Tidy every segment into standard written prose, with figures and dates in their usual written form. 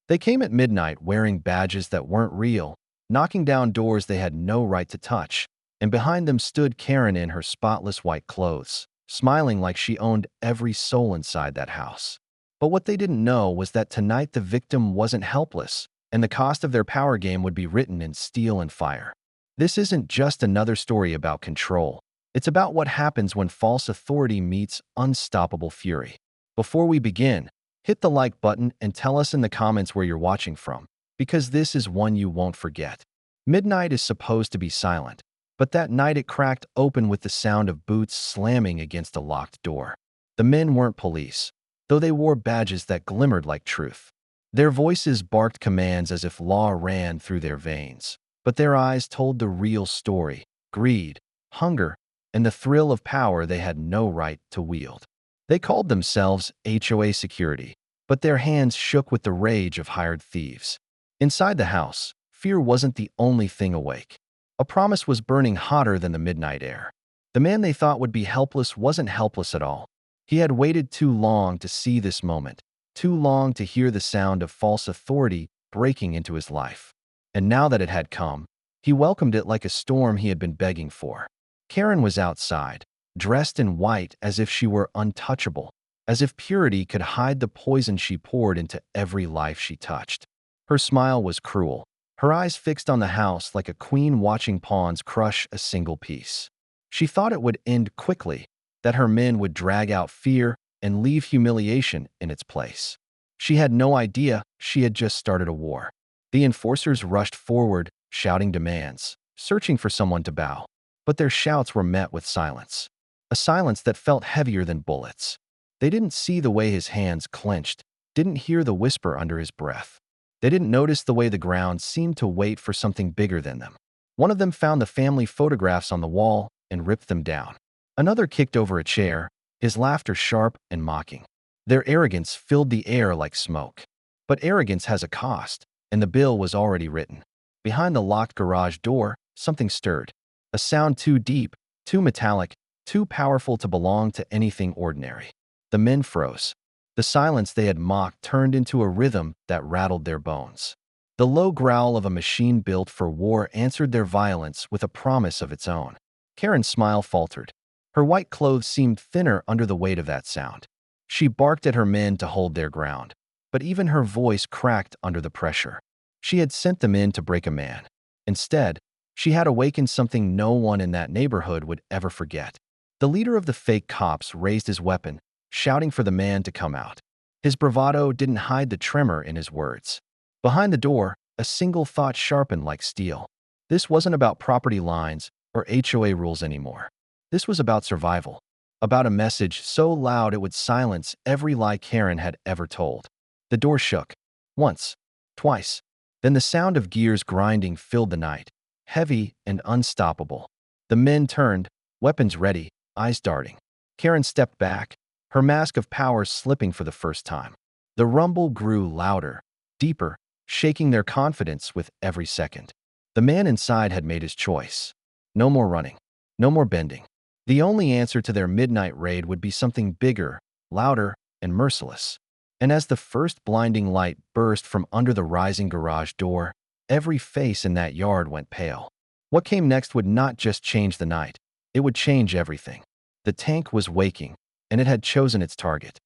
They came at midnight wearing badges that weren't real, knocking down doors they had no right to touch, and behind them stood Karen in her spotless white clothes, smiling like she owned every soul inside that house. But what they didn't know was that tonight the victim wasn't helpless, and the cost of their power game would be written in steel and fire. This isn't just another story about control. It's about what happens when false authority meets unstoppable fury. Before we begin, hit the like button and tell us in the comments where you're watching from, because this is one you won't forget. Midnight is supposed to be silent, but that night it cracked open with the sound of boots slamming against a locked door. The men weren't police, though they wore badges that glimmered like truth. Their voices barked commands as if law ran through their veins, but their eyes told the real story: greed, hunger, and the thrill of power they had no right to wield. They called themselves HOA Security, but their hands shook with the rage of hired thieves. Inside the house, fear wasn't the only thing awake. A promise was burning hotter than the midnight air. The man they thought would be helpless wasn't helpless at all. He had waited too long to see this moment, too long to hear the sound of false authority breaking into his life. And now that it had come, he welcomed it like a storm he had been begging for. Karen was outside, dressed in white as if she were untouchable, as if purity could hide the poison she poured into every life she touched. Her smile was cruel, her eyes fixed on the house like a queen watching pawns crush a single piece. She thought it would end quickly, that her men would drag out fear and leave humiliation in its place. She had no idea she had just started a war. The enforcers rushed forward, shouting demands, searching for someone to bow. But their shouts were met with silence, a silence that felt heavier than bullets. They didn't see the way his hands clenched, didn't hear the whisper under his breath. They didn't notice the way the ground seemed to wait for something bigger than them. One of them found the family photographs on the wall and ripped them down. Another kicked over a chair, his laughter sharp and mocking. Their arrogance filled the air like smoke. But arrogance has a cost, and the bill was already written. Behind the locked garage door, something stirred. A sound too deep, too metallic, too powerful to belong to anything ordinary. The men froze. The silence they had mocked turned into a rhythm that rattled their bones. The low growl of a machine built for war answered their violence with a promise of its own. Karen's smile faltered. Her white clothes seemed thinner under the weight of that sound. She barked at her men to hold their ground, but even her voice cracked under the pressure. She had sent them in to break a man. Instead, she had awakened something no one in that neighborhood would ever forget. The leader of the fake cops raised his weapon, shouting for the man to come out. His bravado didn't hide the tremor in his words. Behind the door, a single thought sharpened like steel. This wasn't about property lines or HOA rules anymore. This was about survival, about a message so loud it would silence every lie Karen had ever told. The door shook. Once, twice. Then the sound of gears grinding filled the night, heavy and unstoppable. The men turned, weapons ready, eyes darting. Karen stepped back, her mask of power slipping for the first time. The rumble grew louder, deeper, shaking their confidence with every second. The man inside had made his choice. No more running, no more bending. The only answer to their midnight raid would be something bigger, louder, and merciless. And as the first blinding light burst from under the rising garage door, every face in that yard went pale. What came next would not just change the night, it would change everything. The tank was waking, and it had chosen its target.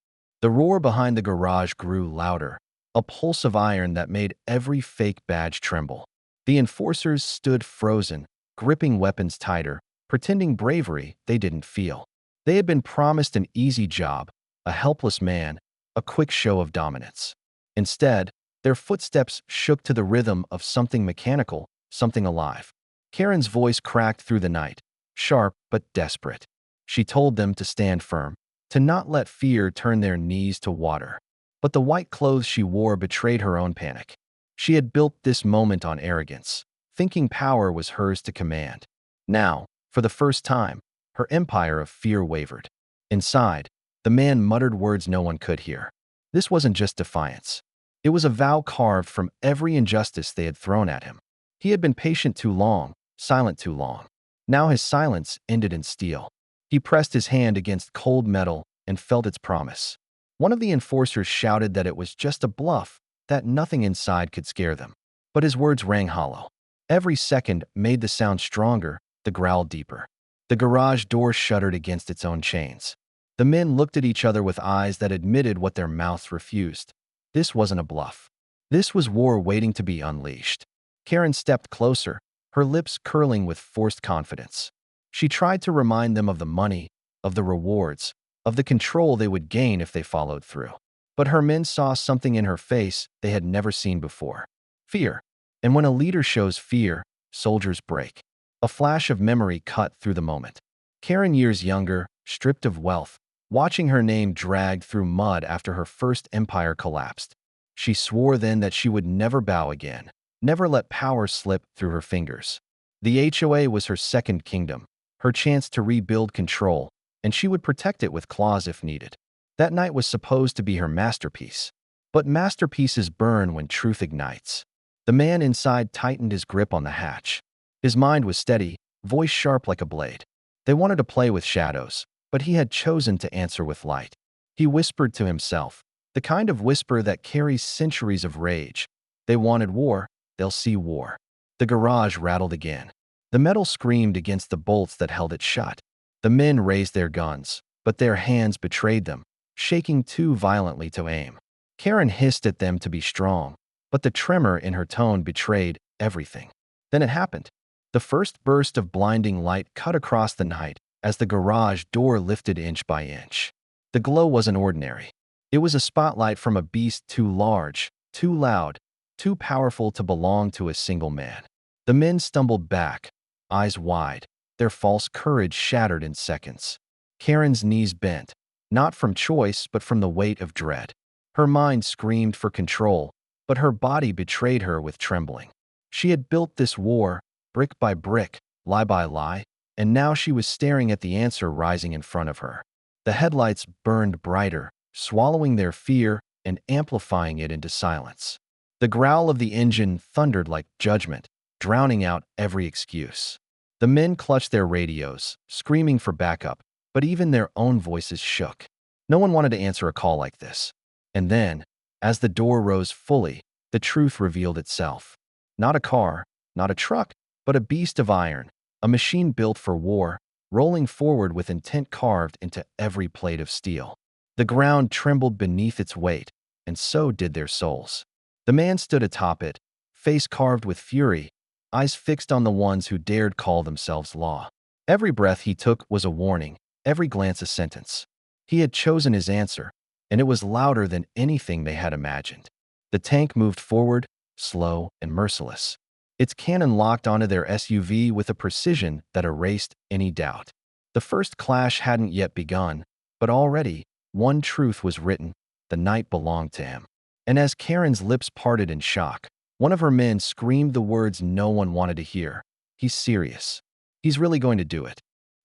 The roar behind the garage grew louder, a pulse of iron that made every fake badge tremble. The enforcers stood frozen, gripping weapons tighter, pretending bravery they didn't feel. They had been promised an easy job, a helpless man, a quick show of dominance. Instead, their footsteps shook to the rhythm of something mechanical, something alive. Karen's voice cracked through the night, sharp but desperate. She told them to stand firm, to not let fear turn their knees to water. But the white clothes she wore betrayed her own panic. She had built this moment on arrogance, thinking power was hers to command. Now, for the first time, her empire of fear wavered. Inside, the man muttered words no one could hear. This wasn't just defiance. It was a vow carved from every injustice they had thrown at him. He had been patient too long, silent too long. Now his silence ended in steel. He pressed his hand against cold metal and felt its promise. One of the enforcers shouted that it was just a bluff, that nothing inside could scare them. But his words rang hollow. Every second made the sound stronger, the growl deeper. The garage door shuddered against its own chains. The men looked at each other with eyes that admitted what their mouths refused. This wasn't a bluff. This was war waiting to be unleashed. Karen stepped closer, her lips curling with forced confidence. She tried to remind them of the money, of the rewards, of the control they would gain if they followed through. But her men saw something in her face they had never seen before. Fear. And when a leader shows fear, soldiers break. A flash of memory cut through the moment. Karen, years younger, stripped of wealth, watching her name dragged through mud after her first empire collapsed. She swore then that she would never bow again, never let power slip through her fingers. The HOA was her second kingdom, her chance to rebuild control, and she would protect it with claws if needed. That night was supposed to be her masterpiece. But masterpieces burn when truth ignites. The man inside tightened his grip on the hatch. His mind was steady, voice sharp like a blade. They wanted to play with shadows, but he had chosen to answer with light. He whispered to himself, the kind of whisper that carries centuries of rage. They wanted war, they'll see war. The garage rattled again. The metal screamed against the bolts that held it shut. The men raised their guns, but their hands betrayed them, shaking too violently to aim. Karen hissed at them to be strong, but the tremor in her tone betrayed everything. Then it happened. The first burst of blinding light cut across the night as the garage door lifted inch by inch. The glow wasn't ordinary. It was a spotlight from a beast too large, too loud, too powerful to belong to a single man. The men stumbled back, eyes wide, their false courage shattered in seconds. Karen's knees bent, not from choice but from the weight of dread. Her mind screamed for control, but her body betrayed her with trembling. She had built this war, brick by brick, lie by lie, and now she was staring at the answer rising in front of her. The headlights burned brighter, swallowing their fear and amplifying it into silence. The growl of the engine thundered like judgment, drowning out every excuse. The men clutched their radios, screaming for backup, but even their own voices shook. No one wanted to answer a call like this. And then, as the door rose fully, the truth revealed itself. Not a car, not a truck, but a beast of iron, a machine built for war, rolling forward with intent carved into every plate of steel. The ground trembled beneath its weight, and so did their souls. The man stood atop it, face carved with fury, eyes fixed on the ones who dared call themselves law. Every breath he took was a warning, every glance a sentence. He had chosen his answer, and it was louder than anything they had imagined. The tank moved forward, slow and merciless. Its cannon locked onto their SUV with a precision that erased any doubt. The first clash hadn't yet begun, but already, one truth was written: the night belonged to him. And as Karen's lips parted in shock, one of her men screamed the words no one wanted to hear. He's serious. He's really going to do it.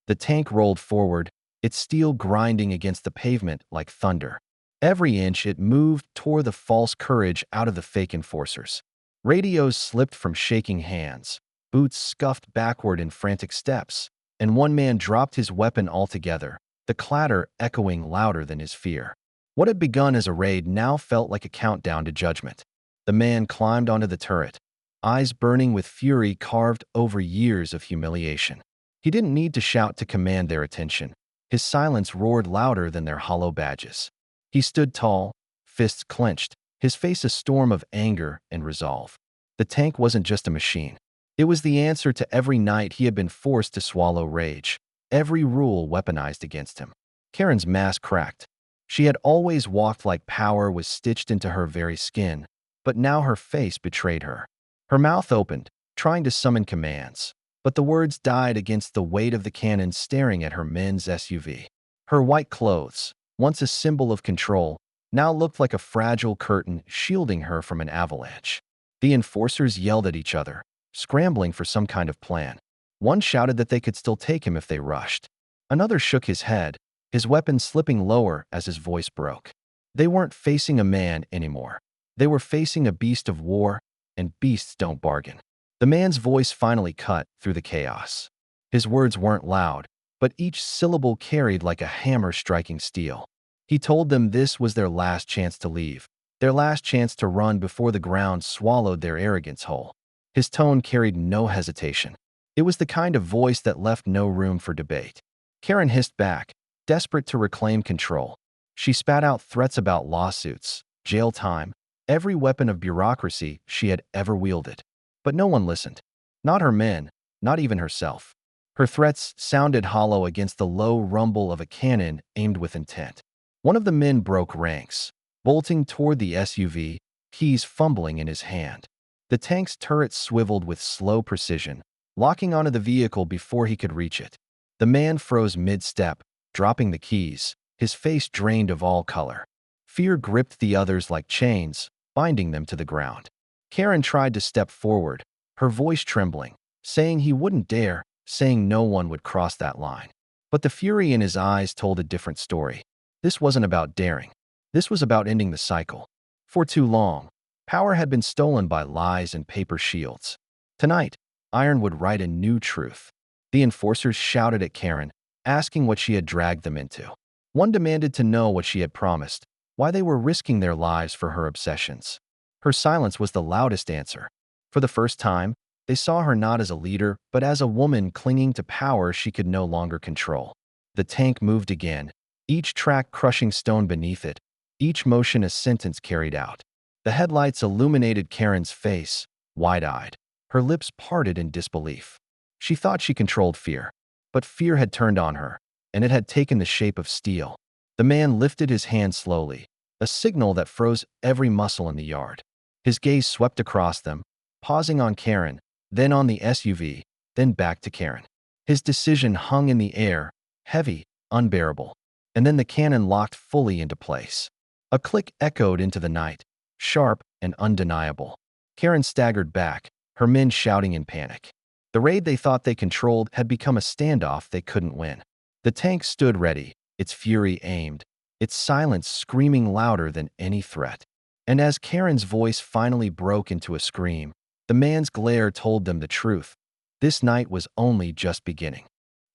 The tank rolled forward, its steel grinding against the pavement like thunder. Every inch it moved tore the false courage out of the fake enforcers. Radios slipped from shaking hands, boots scuffed backward in frantic steps, and one man dropped his weapon altogether, the clatter echoing louder than his fear. What had begun as a raid now felt like a countdown to judgment. The man climbed onto the turret, eyes burning with fury carved over years of humiliation. He didn't need to shout to command their attention. His silence roared louder than their hollow badges. He stood tall, fists clenched, his face a storm of anger and resolve. The tank wasn't just a machine. It was the answer to every night he had been forced to swallow rage, every rule weaponized against him. Karen's mask cracked. She had always walked like power was stitched into her very skin, but now her face betrayed her. Her mouth opened, trying to summon commands, but the words died against the weight of the cannon staring at her men's SUV. Her white clothes, once a symbol of control, now looked like a fragile curtain shielding her from an avalanche. The enforcers yelled at each other, scrambling for some kind of plan. One shouted that they could still take him if they rushed. Another shook his head, his weapon slipping lower as his voice broke. They weren't facing a man anymore. They were facing a beast of war, and beasts don't bargain. The man's voice finally cut through the chaos. His words weren't loud, but each syllable carried like a hammer striking steel. He told them this was their last chance to leave. their last chance to run before the ground swallowed their arrogance whole. His tone carried no hesitation. It was the kind of voice that left no room for debate. Karen hissed back, desperate to reclaim control. She spat out threats about lawsuits, jail time, every weapon of bureaucracy she had ever wielded. But no one listened. Not her men, not even herself. Her threats sounded hollow against the low rumble of a cannon aimed with intent. One of the men broke ranks, bolting toward the SUV, keys fumbling in his hand. The tank's turret swiveled with slow precision, locking onto the vehicle before he could reach it. The man froze mid-step, dropping the keys, his face drained of all color. Fear gripped the others like chains, binding them to the ground. Karen tried to step forward, her voice trembling, saying he wouldn't dare, saying no one would cross that line. But the fury in his eyes told a different story. This wasn't about daring. This was about ending the cycle. For too long, power had been stolen by lies and paper shields. Tonight, Iron would write a new truth. The enforcers shouted at Karen, asking what she had dragged them into. One demanded to know what she had promised, why they were risking their lives for her obsessions. Her silence was the loudest answer. For the first time, they saw her not as a leader, but as a woman clinging to power she could no longer control. The tank moved again, each track crushing stone beneath it, each motion a sentence carried out. The headlights illuminated Karen's face, wide-eyed. Her lips parted in disbelief. She thought she controlled fear, but fear had turned on her, and it had taken the shape of steel. The man lifted his hand slowly, a signal that froze every muscle in the yard. His gaze swept across them, pausing on Karen, then on the SUV, then back to Karen. His decision hung in the air, heavy, unbearable. And then the cannon locked fully into place. A click echoed into the night, sharp and undeniable. Karen staggered back, her men shouting in panic. The raid they thought they controlled had become a standoff they couldn't win. The tank stood ready, its fury aimed, its silence screaming louder than any threat. And as Karen's voice finally broke into a scream, the man's glare told them the truth. This night was only just beginning.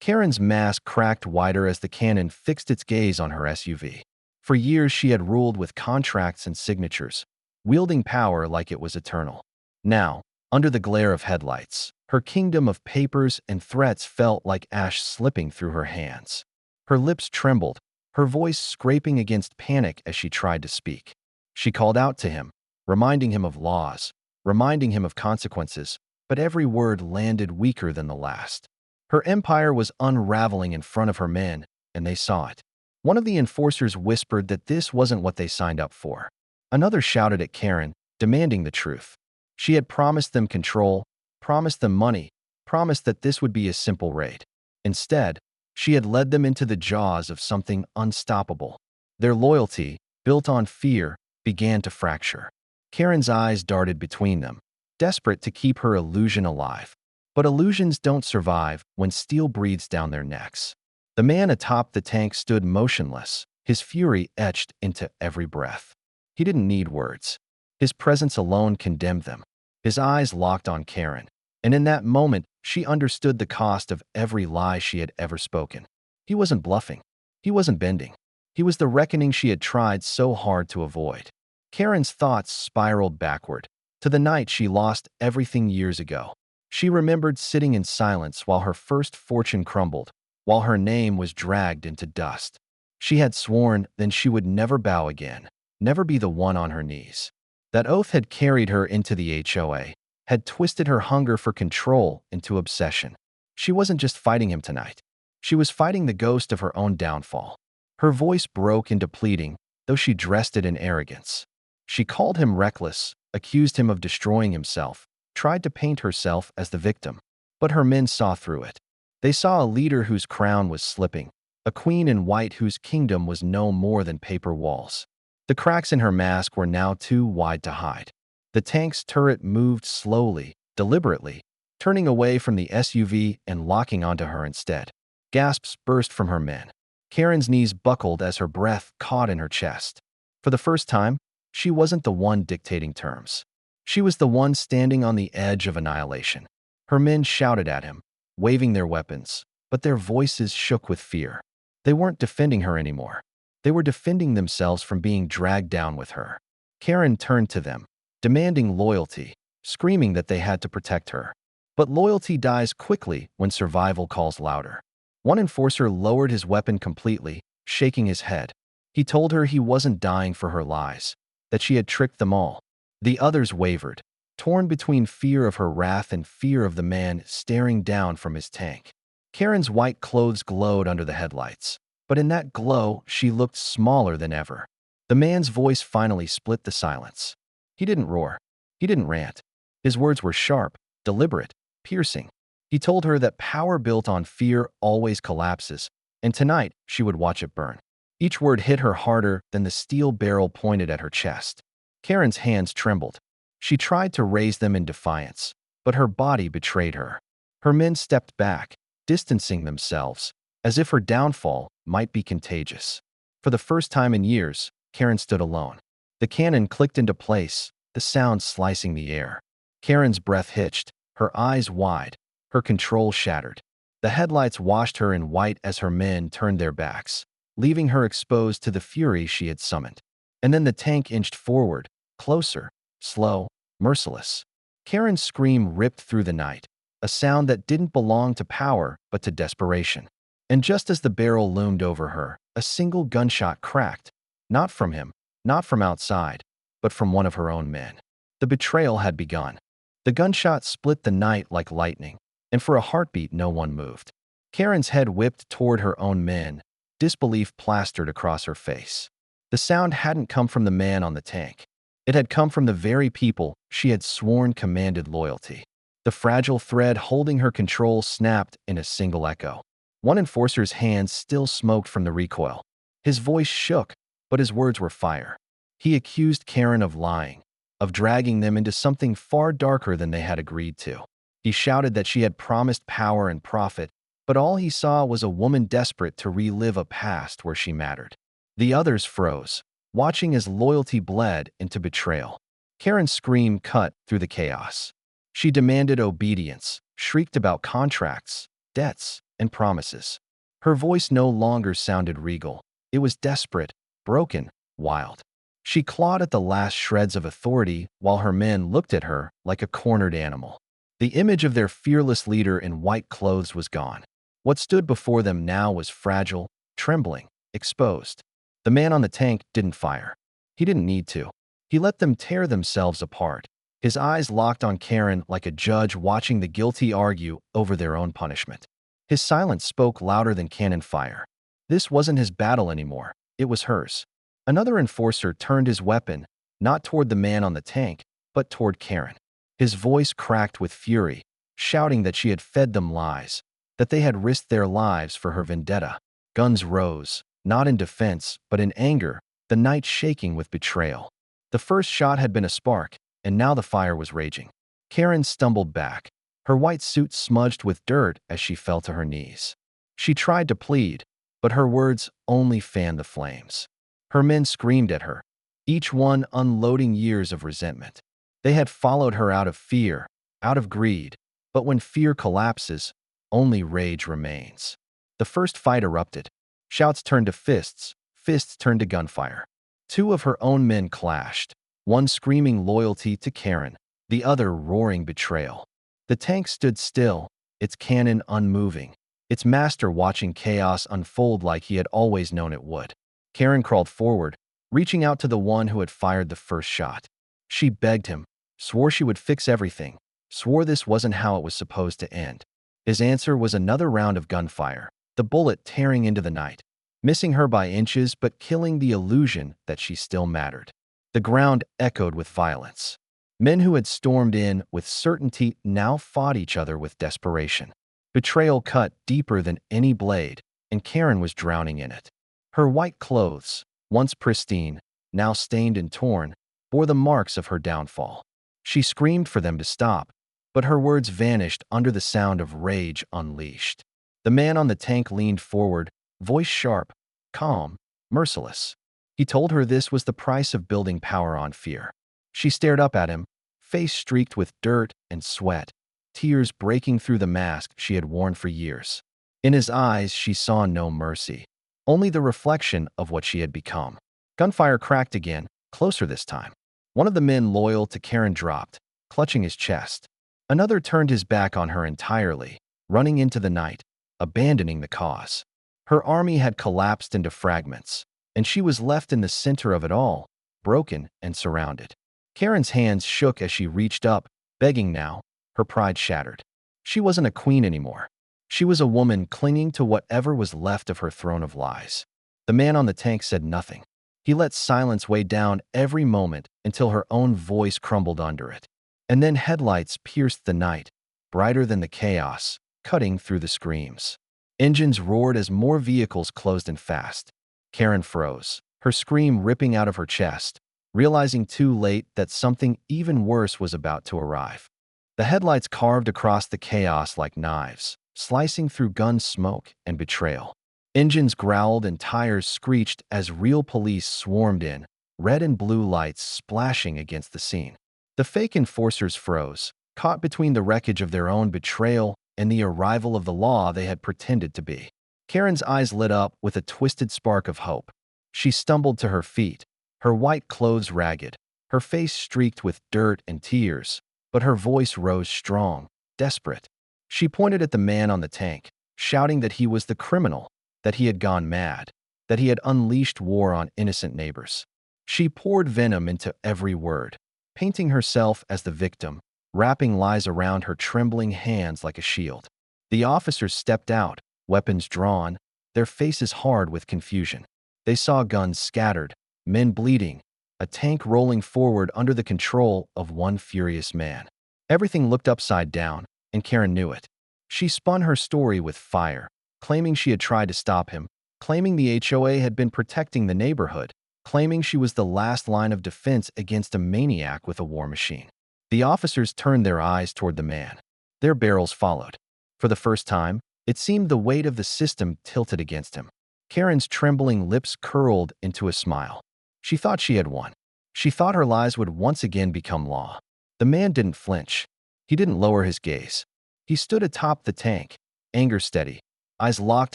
Karen's mask cracked wider as the cannon fixed its gaze on her SUV. For years she had ruled with contracts and signatures, wielding power like it was eternal. Now, under the glare of headlights, her kingdom of papers and threats felt like ash slipping through her hands. Her lips trembled, her voice scraping against panic as she tried to speak. She called out to him, reminding him of laws, reminding him of consequences, but every word landed weaker than the last. Her empire was unraveling in front of her men, and they saw it. One of the enforcers whispered that this wasn't what they signed up for. Another shouted at Karen, demanding the truth. She had promised them control, promised them money, promised that this would be a simple raid. Instead, she had led them into the jaws of something unstoppable. Their loyalty, built on fear, began to fracture. Karen's eyes darted between them, desperate to keep her illusion alive. But illusions don't survive when steel breathes down their necks. The man atop the tank stood motionless, his fury etched into every breath. He didn't need words. His presence alone condemned them. His eyes locked on Karen, and in that moment, she understood the cost of every lie she had ever spoken. He wasn't bluffing. He wasn't bending. He was the reckoning she had tried so hard to avoid. Karen's thoughts spiraled backward, to the night she lost everything years ago. She remembered sitting in silence while her first fortune crumbled, while her name was dragged into dust. She had sworn then she would never bow again, never be the one on her knees. That oath had carried her into the HOA, had twisted her hunger for control into obsession. She wasn't just fighting him tonight. She was fighting the ghost of her own downfall. Her voice broke into pleading, though she dressed it in arrogance. She called him reckless, accused him of destroying himself, tried to paint herself as the victim. But her men saw through it. They saw a leader whose crown was slipping, a queen in white whose kingdom was no more than paper walls. The cracks in her mask were now too wide to hide. The tank's turret moved slowly, deliberately, turning away from the SUV and locking onto her instead. Gasps burst from her men. Karen's knees buckled as her breath caught in her chest. For the first time, she wasn't the one dictating terms. She was the one standing on the edge of annihilation. Her men shouted at him, waving their weapons, but their voices shook with fear. They weren't defending her anymore. They were defending themselves from being dragged down with her. Karen turned to them, demanding loyalty, screaming that they had to protect her. But loyalty dies quickly when survival calls louder. One enforcer lowered his weapon completely, shaking his head. He told her he wasn't dying for her lies, that she had tricked them all. The others wavered, torn between fear of her wrath and fear of the man staring down from his tank. Karen's white clothes glowed under the headlights, but in that glow, she looked smaller than ever. The man's voice finally split the silence. He didn't roar. He didn't rant. His words were sharp, deliberate, piercing. He told her that power built on fear always collapses, and tonight she would watch it burn. Each word hit her harder than the steel barrel pointed at her chest. Karen's hands trembled. She tried to raise them in defiance, but her body betrayed her. Her men stepped back, distancing themselves, as if her downfall might be contagious. For the first time in years, Karen stood alone. The cannon clicked into place, the sound slicing the air. Karen's breath hitched, her eyes wide, her control shattered. The headlights washed her in white as her men turned their backs, leaving her exposed to the fury she had summoned. And then the tank inched forward, closer, slow, merciless. Karen's scream ripped through the night, a sound that didn't belong to power but to desperation. And just as the barrel loomed over her, a single gunshot cracked, not from him, not from outside, but from one of her own men. The betrayal had begun. The gunshot split the night like lightning, and for a heartbeat no one moved. Karen's head whipped toward her own men, disbelief plastered across her face. The sound hadn't come from the man on the tank. It had come from the very people she had sworn commanded loyalty. The fragile thread holding her control snapped in a single echo. One enforcer's hands still smoked from the recoil. His voice shook, but his words were fire. He accused Karen of lying, of dragging them into something far darker than they had agreed to. He shouted that she had promised power and profit, but all he saw was a woman desperate to relive a past where she mattered. The others froze, watching as loyalty bled into betrayal. Karen's scream cut through the chaos. She demanded obedience, shrieked about contracts, debts, and promises. Her voice no longer sounded regal. It was desperate, broken, wild. She clawed at the last shreds of authority while her men looked at her like a cornered animal. The image of their fearless leader in white clothes was gone. What stood before them now was fragile, trembling, exposed. The man on the tank didn't fire. He didn't need to. He let them tear themselves apart. His eyes locked on Karen like a judge watching the guilty argue over their own punishment. His silence spoke louder than cannon fire. This wasn't his battle anymore. It was hers. Another enforcer turned his weapon, not toward the man on the tank, but toward Karen. His voice cracked with fury, shouting that she had fed them lies, that they had risked their lives for her vendetta. Guns rose, not in defense, but in anger, the night shaking with betrayal. The first shot had been a spark, and now the fire was raging. Karen stumbled back, her white suit smudged with dirt as she fell to her knees. She tried to plead, but her words only fanned the flames. Her men screamed at her, each one unloading years of resentment. They had followed her out of fear, out of greed, but when fear collapses, only rage remains. The first fight erupted. Shouts turned to fists, fists turned to gunfire. Two of her own men clashed, one screaming loyalty to Karen, the other roaring betrayal. The tank stood still, its cannon unmoving, its master watching chaos unfold like he had always known it would. Karen crawled forward, reaching out to the one who had fired the first shot. She begged him, swore she would fix everything, swore this wasn't how it was supposed to end. His answer was another round of gunfire, the bullet tearing into the night, missing her by inches but killing the illusion that she still mattered. The ground echoed with violence. Men who had stormed in with certainty now fought each other with desperation. Betrayal cut deeper than any blade, and Karen was drowning in it. Her white clothes, once pristine, now stained and torn, bore the marks of her downfall. She screamed for them to stop, but her words vanished under the sound of rage unleashed. The man on the tank leaned forward, voice sharp, calm, merciless. He told her this was the price of building power on fear. She stared up at him, face streaked with dirt and sweat, tears breaking through the mask she had worn for years. In his eyes, she saw no mercy, only the reflection of what she had become. Gunfire cracked again, closer this time. One of the men loyal to Karen dropped, clutching his chest. Another turned his back on her entirely, running into the night, abandoning the cause. Her army had collapsed into fragments, and she was left in the center of it all, broken and surrounded. Karen's hands shook as she reached up, begging now, her pride shattered. She wasn't a queen anymore. She was a woman clinging to whatever was left of her throne of lies. The man on the tank said nothing. He let silence weigh down every moment until her own voice crumbled under it. And then headlights pierced the night, brighter than the chaos, cutting through the screams. Engines roared as more vehicles closed in fast. Karen froze, her scream ripping out of her chest, realizing too late that something even worse was about to arrive. The headlights carved across the chaos like knives, slicing through gun smoke and betrayal. Engines growled and tires screeched as real police swarmed in, red and blue lights splashing against the scene. The fake enforcers froze, caught between the wreckage of their own betrayal and the arrival of the law they had pretended to be. Karen's eyes lit up with a twisted spark of hope. She stumbled to her feet, her white clothes ragged, her face streaked with dirt and tears, but her voice rose strong, desperate. She pointed at the man on the tank, shouting that he was the criminal, that he had gone mad, that he had unleashed war on innocent neighbors. She poured venom into every word, painting herself as the victim, wrapping lies around her trembling hands like a shield. The officers stepped out, weapons drawn, their faces hard with confusion. They saw guns scattered, men bleeding, a tank rolling forward under the control of one furious man. Everything looked upside down, and Karen knew it. She spun her story with fire, claiming she had tried to stop him, claiming the HOA had been protecting the neighborhood, claiming she was the last line of defense against a maniac with a war machine. The officers turned their eyes toward the man. Their barrels followed. For the first time, it seemed the weight of the system tilted against him. Karen's trembling lips curled into a smile. She thought she had won. She thought her lies would once again become law. The man didn't flinch. He didn't lower his gaze. He stood atop the tank, anger steady, eyes locked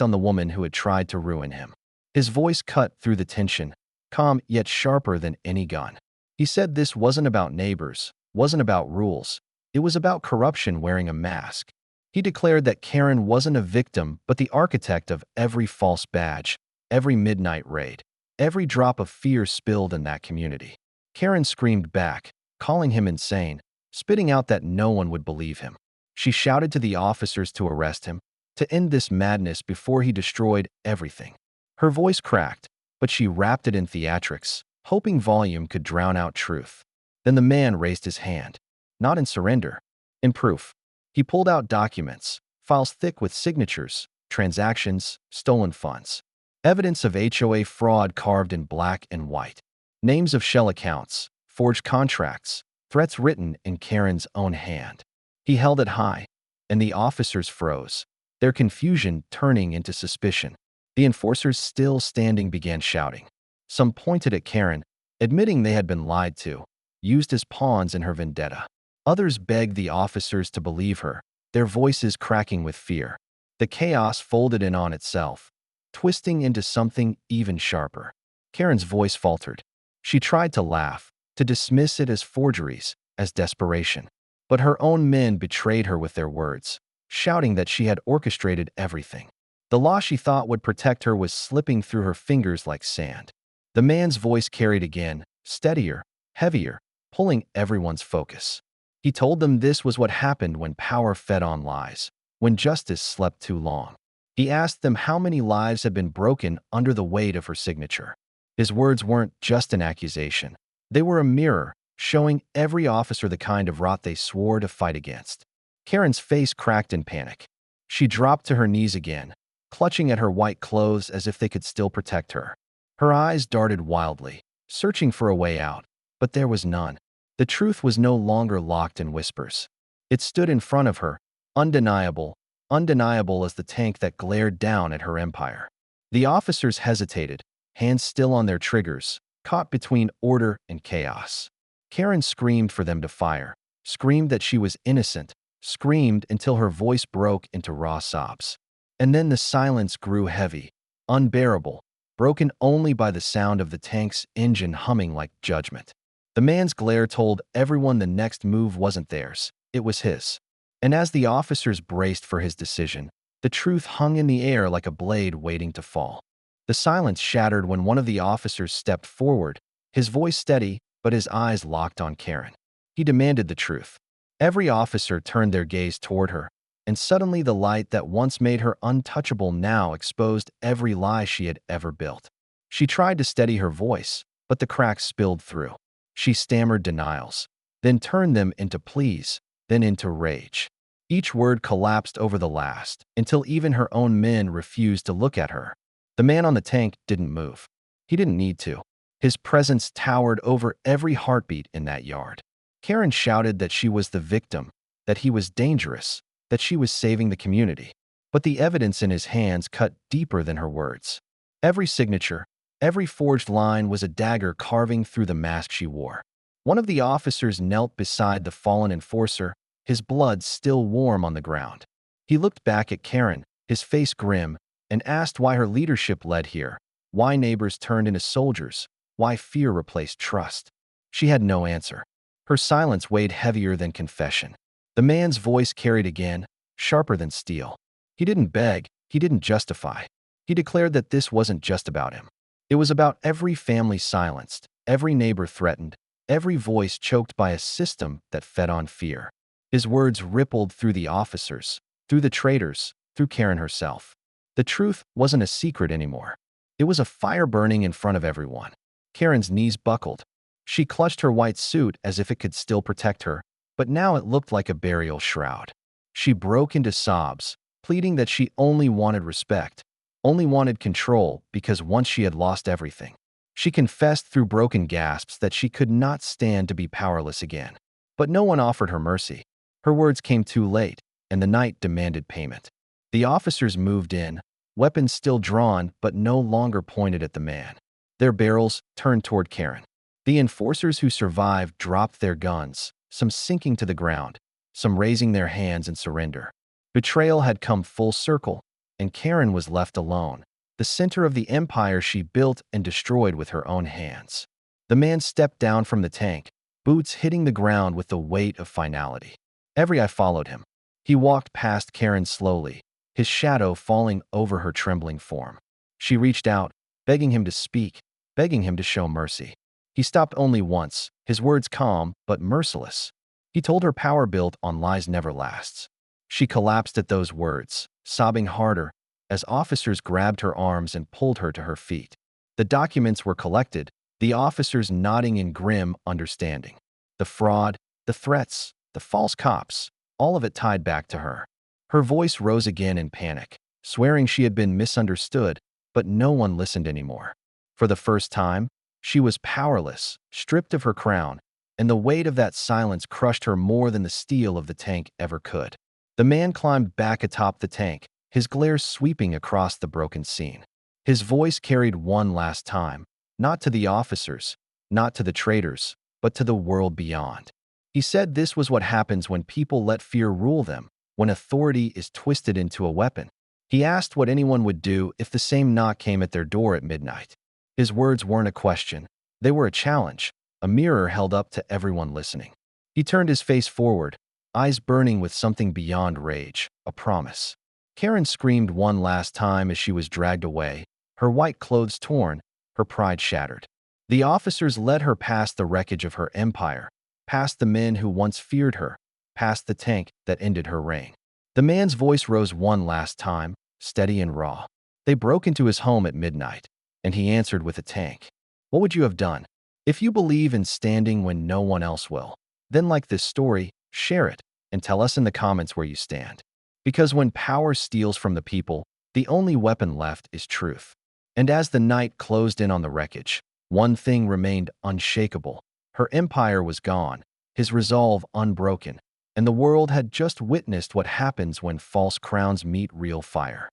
on the woman who had tried to ruin him. His voice cut through the tension, calm yet sharper than any gun. He said this wasn't about neighbors, wasn't about rules. It was about corruption wearing a mask. He declared that Karen wasn't a victim but the architect of every false badge, every midnight raid, every drop of fear spilled in that community. Karen screamed back, calling him insane, spitting out that no one would believe him. She shouted to the officers to arrest him, to end this madness before he destroyed everything. Her voice cracked, but she wrapped it in theatrics, hoping volume could drown out truth. Then the man raised his hand, not in surrender, in proof. He pulled out documents, files thick with signatures, transactions, stolen funds. Evidence of HOA fraud carved in black and white. Names of shell accounts, forged contracts, threats written in Karen's own hand. He held it high, and the officers froze, their confusion turning into suspicion. The enforcers still standing began shouting. Some pointed at Karen, admitting they had been lied to, used as pawns in her vendetta. Others begged the officers to believe her, their voices cracking with fear. The chaos folded in on itself, twisting into something even sharper. Karen's voice faltered. She tried to laugh, to dismiss it as forgeries, as desperation. But her own men betrayed her with their words, shouting that she had orchestrated everything. The law she thought would protect her was slipping through her fingers like sand. The man's voice carried again, steadier, heavier, pulling everyone's focus. He told them this was what happened when power fed on lies, when justice slept too long. He asked them how many lives had been broken under the weight of her signature. His words weren't just an accusation. They were a mirror, showing every officer the kind of rot they swore to fight against. Karen's face cracked in panic. She dropped to her knees again, clutching at her white clothes as if they could still protect her. Her eyes darted wildly, searching for a way out, but there was none. The truth was no longer locked in whispers. It stood in front of her, undeniable, undeniable as the tank that glared down at her empire. The officers hesitated, hands still on their triggers, caught between order and chaos. Karen screamed for them to fire, screamed that she was innocent, screamed until her voice broke into raw sobs. And then the silence grew heavy, unbearable, broken only by the sound of the tank's engine humming like judgment. The man's glare told everyone the next move wasn't theirs, it was his. And as the officers braced for his decision, the truth hung in the air like a blade waiting to fall. The silence shattered when one of the officers stepped forward, his voice steady, but his eyes locked on Karen. He demanded the truth. Every officer turned their gaze toward her, and suddenly the light that once made her untouchable now exposed every lie she had ever built. She tried to steady her voice, but the cracks spilled through. She stammered denials, then turned them into pleas, then into rage. Each word collapsed over the last, until even her own men refused to look at her. The man on the tank didn't move. He didn't need to. His presence towered over every heartbeat in that yard. Karen shouted that she was the victim, that he was dangerous, that she was saving the community. But the evidence in his hands cut deeper than her words. Every signature, every forged line was a dagger carving through the mask she wore. One of the officers knelt beside the fallen enforcer, his blood still warm on the ground. He looked back at Karen, his face grim, and asked why her leadership led here, why neighbors turned into soldiers, why fear replaced trust. She had no answer. Her silence weighed heavier than confession. The man's voice carried again, sharper than steel. He didn't beg, he didn't justify. He declared that this wasn't just about him. It was about every family silenced, every neighbor threatened, every voice choked by a system that fed on fear. His words rippled through the officers, through the traitors, through Karen herself. The truth wasn't a secret anymore. It was a fire burning in front of everyone. Karen's knees buckled. She clutched her white suit as if it could still protect her, but now it looked like a burial shroud. She broke into sobs, pleading that she only wanted respect, only wanted control because once she had lost everything. She confessed through broken gasps that she could not stand to be powerless again. But no one offered her mercy. Her words came too late, and the night demanded payment. The officers moved in, weapons still drawn but no longer pointed at the man. Their barrels turned toward Karen. The enforcers who survived dropped their guns, some sinking to the ground, some raising their hands in surrender. Betrayal had come full circle, and Karen was left alone, the center of the empire she built and destroyed with her own hands. The man stepped down from the tank, boots hitting the ground with the weight of finality. Every eye followed him. He walked past Karen slowly, his shadow falling over her trembling form. She reached out, begging him to speak, begging him to show mercy. He stopped only once, his words calm but merciless. He told her power built on lies never lasts. She collapsed at those words, sobbing harder, as officers grabbed her arms and pulled her to her feet. The documents were collected, the officers nodding in grim understanding. The fraud, the threats, the false cops, all of it tied back to her. Her voice rose again in panic, swearing she had been misunderstood, but no one listened anymore. For the first time, she was powerless, stripped of her crown, and the weight of that silence crushed her more than the steel of the tank ever could. The man climbed back atop the tank, his glare sweeping across the broken scene. His voice carried one last time, not to the officers, not to the traitors, but to the world beyond. He said this was what happens when people let fear rule them, when authority is twisted into a weapon. He asked what anyone would do if the same knock came at their door at midnight. His words weren't a question. They were a challenge, a mirror held up to everyone listening. He turned his face forward, eyes burning with something beyond rage, a promise. Karen screamed one last time as she was dragged away, her white clothes torn, her pride shattered. The officers led her past the wreckage of her empire, past the men who once feared her, past the tank that ended her reign. The man's voice rose one last time, steady and raw. They broke into his home at midnight, and he answered with a tank. What would you have done? If you believe in standing when no one else will, then like this story, share it, and tell us in the comments where you stand. Because when power steals from the people, the only weapon left is truth. And as the night closed in on the wreckage, one thing remained unshakable. Her empire was gone, his resolve unbroken, and the world had just witnessed what happens when false crowns meet real fire.